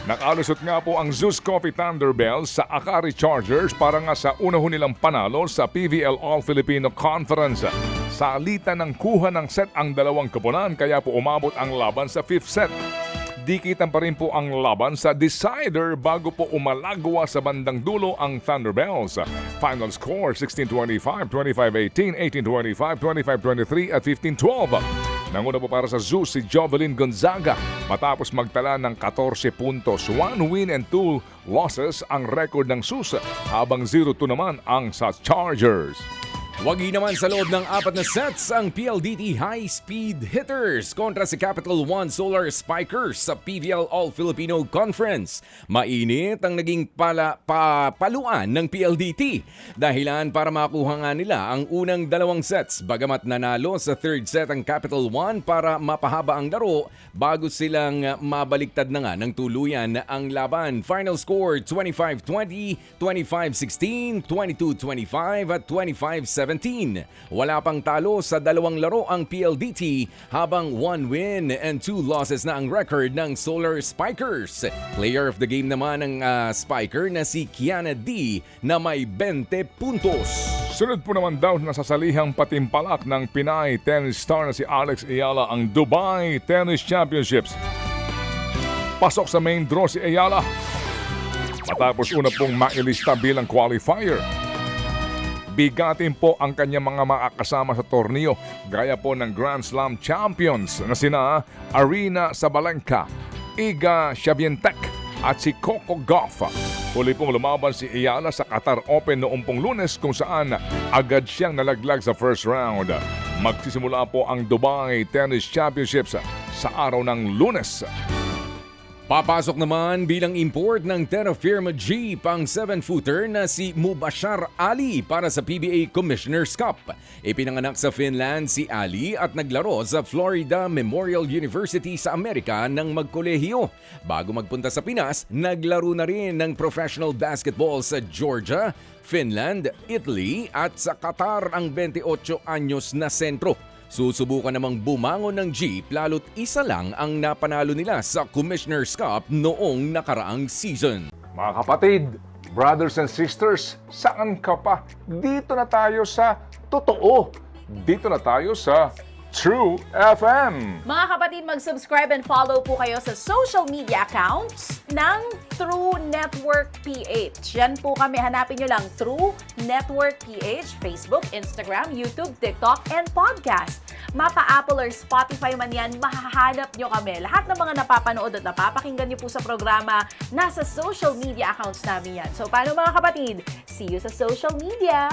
Nakalusot nga po ang Zeus Coffee Thunderbells sa Akari Chargers para nga sa unahon nilang panalo sa PVL All-Filipino Conference. Sa alitan ng kuha ng set ang dalawang koponan kaya po umabot ang laban sa 5th set. Dikitan pa rin po ang laban sa decider bago po umalagwa sa bandang dulo ang Thunderbells. Final score 16-25, 25-18, 18-25, 25-23 at 15-12. Nanguna po para sa Zeus si Jovelyn Gonzaga matapos magtala ng 14 puntos. 1 win and 2 losses ang record ng Zeus habang 0-2 naman ang sa Chargers. Wagi naman sa loob ng 4 na sets ang PLDT High Speed Hitters kontra sa Capital One Solar Spikers sa PVL All-Filipino Conference. Mainit ang naging paluan ng PLDT dahilan para makuha nga nila ang unang 2 sets bagamat nanalo sa 3rd set ang Capital One para mapahaba ang laro bago silang mabaliktad na nga ng tuluyan ang laban. Final score 25-20, 25-16, 22-25 at 25-17. Wala pang talo sa 2 laro ang PLDT habang 1 win and 2 losses na ang record ng Solar Spikers. Player of the game naman ang Spiker na si Kiana D na may 20 puntos. Sunod po naman daw na sasalihang patimpalak ng Pinay tennis star na si Alex Ayala ang Dubai Tennis Championships. Pasok sa main draw si Ayala matapos una pong mailista bilang qualifier. Bigatin po ang kanyang mga makakasama sa torneo gaya po ng Grand Slam champions na sina Arina Sabalenka, Iga Swiatek at si Coco Gauff. Huli pong lumaban si Ayala sa Qatar Open noong pong Lunes kung saan agad siyang nalaglag sa first round. Magsisimula po ang Dubai Tennis Championships sa araw ng Lunes. Papasok naman bilang import ng Terra Firma Jeep ang 7-footer na si Mubashar Ali para sa PBA Commissioner's Cup. Ipinanganak sa Finland si Ali at naglaro sa Florida Memorial University sa Amerika nang magkolehiyo. Bago magpunta sa Pinas, naglaro na rin ng professional basketball sa Georgia, Finland, Italy at sa Qatar ang 28 anyos na sentro. Susubukan namang bumangon ng Jeep lalo't isa lang ang napanalo nila sa Commissioner's Cup noong nakaraang season. Mga kapatid, brothers and sisters, saan ka pa? Dito na tayo sa totoo. Dito na tayo sa True FM. Mga kapatid, mag-subscribe and follow po kayo sa social media accounts ng True Network PH. Yan po kami, hanapin nyo lang True Network PH, Facebook, Instagram, YouTube, TikTok, and podcast. Mapa Apple or Spotify man yan, mahahanap nyo kami. Lahat ng mga napapanood at napapakinggan nyo po sa programa, nasa social media accounts namin yan. So paano mga kapatid? See you sa social media!